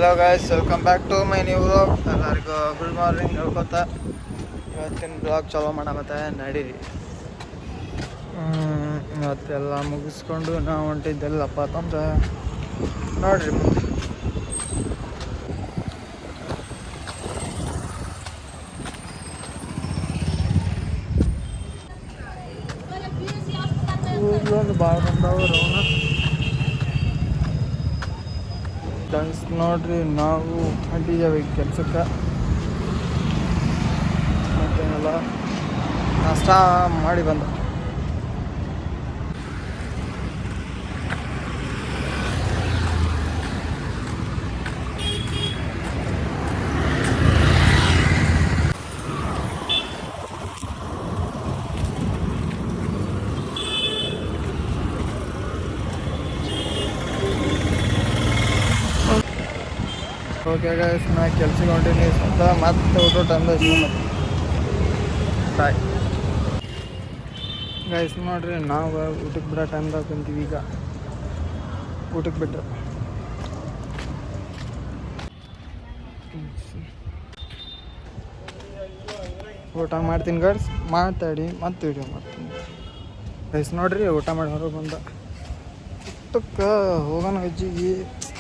Hello guys, welcome back to my new vlog. ಎಲ್ಲರಿಗೂ good morning ಹೇಳ್ಕೊತಾ ಇವತ್ತಿನ blog ಚಾಲೋ ಮಾಡಾಕತ್ತೆ. ನಡೀರಿ. ಇವತ್ತೆಲ್ಲ ಮುಗಿಸ್ಕೊಂಡು ನಾವು ಹೊಂಟಿದ್ದೆಲ್ಲಪ್ಪ ಅಂತಂದ್ರೆ ನೋಡ್ರಿ ಮುಂದೆ ಊರ್ಲೊಂದು ಭಾಳ ಬಂದವರು ಅವನ ಡ್ಯಾನ್ಸ್ ನೋಡ್ರಿ. ನಾವು ಹೊಂಟಿದ್ದೇವೆ ಕೆಲ್ಸಕ್ಕೆ. ಮತ್ತೇನೆಲ್ಲ ನಾಷ್ಟ ಮಾಡಿ ಬಂದ. ಓಕೆ ಗೈಸ್, ನಾ ಕೆಲ್ಸಕ್ಕೆ ಹೊಂಟೀನಿ. ಮತ್ತೆ ಊಟ ಟೈಮ್ದಾಗ ಮತ್ತೆ ಬಾಯ್ ಗೈಸ್. ನೋಡ್ರಿ, ನಾವು ಊಟಕ್ಕೆ ಬಿಡೋ ಟೈಮ್ದಾಗ ಬಂದೀವಿ. ಈಗ ಊಟಕ್ಕೆ ಬಿಟ್ಟರೆ ಊಟ ಮಾಡ್ತೀನಿ ಗೈಸ್. ಮಾತಾಡಿ ಮತ್ತೆ ವಿಡಿಯೋ ಮಾಡ್ತೀನಿ ಗೈಸ್. ನೋಡ್ರಿ, ಊಟ ಮಾಡಿ ಹೊರಗೆ ಬಂದ. ಊಟಕ್ಕೆ ಹೋಗೋಣ ಅಜ್ಜಿಗೆ.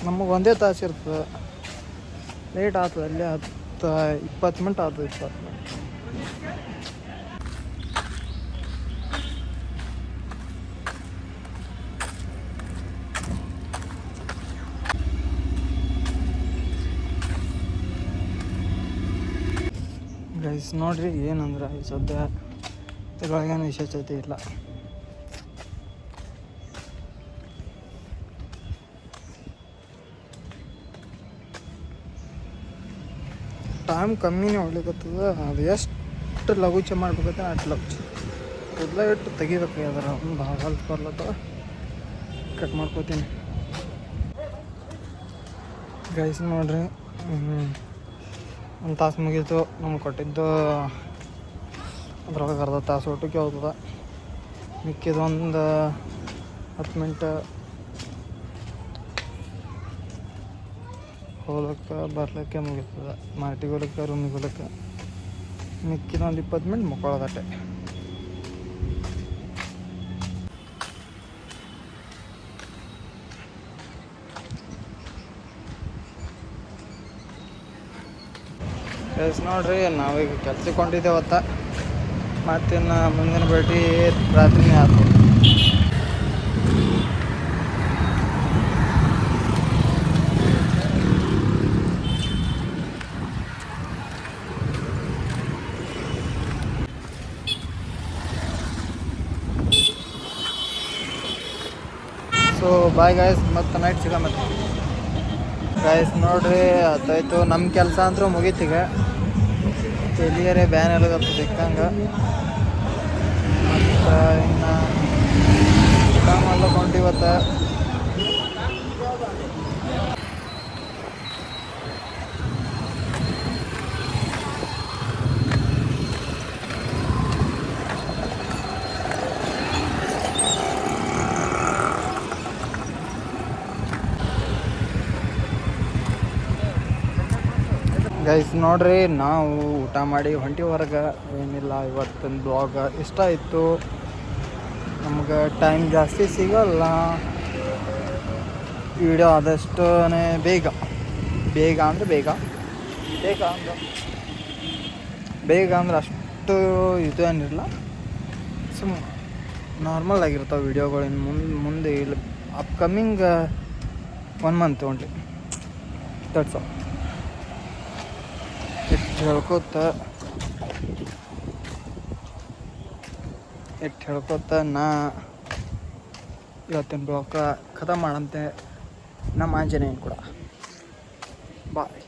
ನಮಗೆ ಒಂದೇ ತಾಸು ಇರ್ತದೆ. ಲೇಟ್ ಆಗ್ತದೆ. ಅಲ್ಲೇ 20 ಮಿನಿಟ್ ಆಗ್ತದೆ. 20 ಮಿನಿಟ್. ಗೈಸ್ ನೋಡ್ರಿ, ಏನಂದ್ರೆ ಈ ಸದ್ಯ ಇದ್ರೊಳಗೇನು ವಿಶೇಷತೆ ಇಲ್ಲ. ಟೈಮ್ ಕಮ್ಮಿನೇ ಹೊಡ್ಲಿಕ್ಕತ್ತದ. ಅದು ಎಷ್ಟು ಲಘುಚೆ ಮಾಡ್ಬೇಕಂತ ಅಷ್ಟು ಲಘುಚೆ ಕೂದಲ ಇಟ್ಟು ತೆಗಿಬೇಕು. ಅದರ ಒಂದು ಭಾಳ ಹೆಲ್ಪ್ ಬರ್ಲತ್ತವ. ಕಟ್ ಮಾಡ್ಕೋತೀನಿ ಗೈಸ್. ನೋಡ್ರಿ, ಒಂದು ತಾಸು ಮುಗೀತು. ನಮ್ಗೆ ಕೊಟ್ಟಿದ್ದು ಅದ್ರೊಳಗೆ ಅರ್ಧ ತಾಸು ಊಟಕ್ಕೆ ಹೋಗ್ತದೆ. ಮಿಕ್ಕಿದೊಂದು 10 ಮಿನಿಟ್ ಹೋಗ್ಲಿಕ್ಕೆ ಬರ್ಲಿಕ್ಕೆ ಮುಗೀತದೆ. ಮಾರ್ಟಿಗೆ ಹೋಗ್ಲಿಕ್ಕೆ, ರೂಮಿಗೆ ಹೋಗ್ಲಿಕ್ಕೆ. ಮಿಕ್ಕಿದೊಂದು 20 ಮಿನಿಟ್ ಮುಕ್ಕೊಳ್ಳೋದಟ್ಟೆ. ನೋಡ್ರಿ, ನಾವೀಗ ಕೆಲ್ಸಕ್ಕೆ ಹೊಂಟಿದ್ದೇವತ್ತ. ಮತ್ತಿನ್ನು ಮುಂದಿನ ಭೇಟಿ ರಾತ್ರಿನೇ ಆಯ್ತು. ಸೊ ಬಾಯ್ ಗಾಯ್ಸ್, ಮತ್ತು ನೈಟ್ ಸಿಗ. ಮತ್ತೆ ಗಾಯ್ಸ್ ನೋಡ್ರಿ, ಅದಾಯ್ತು. ನಮ್ಮ ಕೆಲಸ ಅಂತೂ ಮುಗೀತೀಗ. ಎಲ್ಲಿಯಾರೆ ಬ್ಯಾನ್ ಎಲ್ಲಗತ್ತ ಸಿಕ್ಕಂಗೆ. ಮತ್ತು ಇನ್ನು ಊಟ ಕೊಂಡಿವತ್ತ. ಗೈಸ್ ನೋಡ್ರಿ, ನಾವು ಊಟ ಮಾಡಿ ಹೊಂಟಿ ಹೊರಗೆ. ಏನಿಲ್ಲ, ಇವತ್ತಿನ ಬ್ಲಾಗ್ ಇಷ್ಟ ಆಯಿತು. ನಮ್ಗೆ ಟೈಮ್ ಜಾಸ್ತಿ ಸಿಗೋಲ್ಲ. ವಿಡಿಯೋ ಆದಷ್ಟು ಬೇಗ ಅಂದರೆ ಬೇಗ ಅಂದ್ರೆ ಅಷ್ಟು ಇದು ಏನಿರಲ್ಲ. ನಾರ್ಮಲ್ ಆಗಿರ್ತಾವೆ ವಿಡಿಯೋಗಳು. ಇನ್ನು ಮುಂದೆ ಇಲ್ಲ. Upcoming 1 month only. That's all. ಇಟ್ಟು ಹೇಳ್ಕೊತ ನಾ ಇವತ್ತಿನ ಬ್ಲಾಗ್ ಖತಮ್ ಮಾಡಂತೆ. ನಮ್ಮ ಆಂಜನೇಯನ್ ಕೂಡ ಬಾಯ್.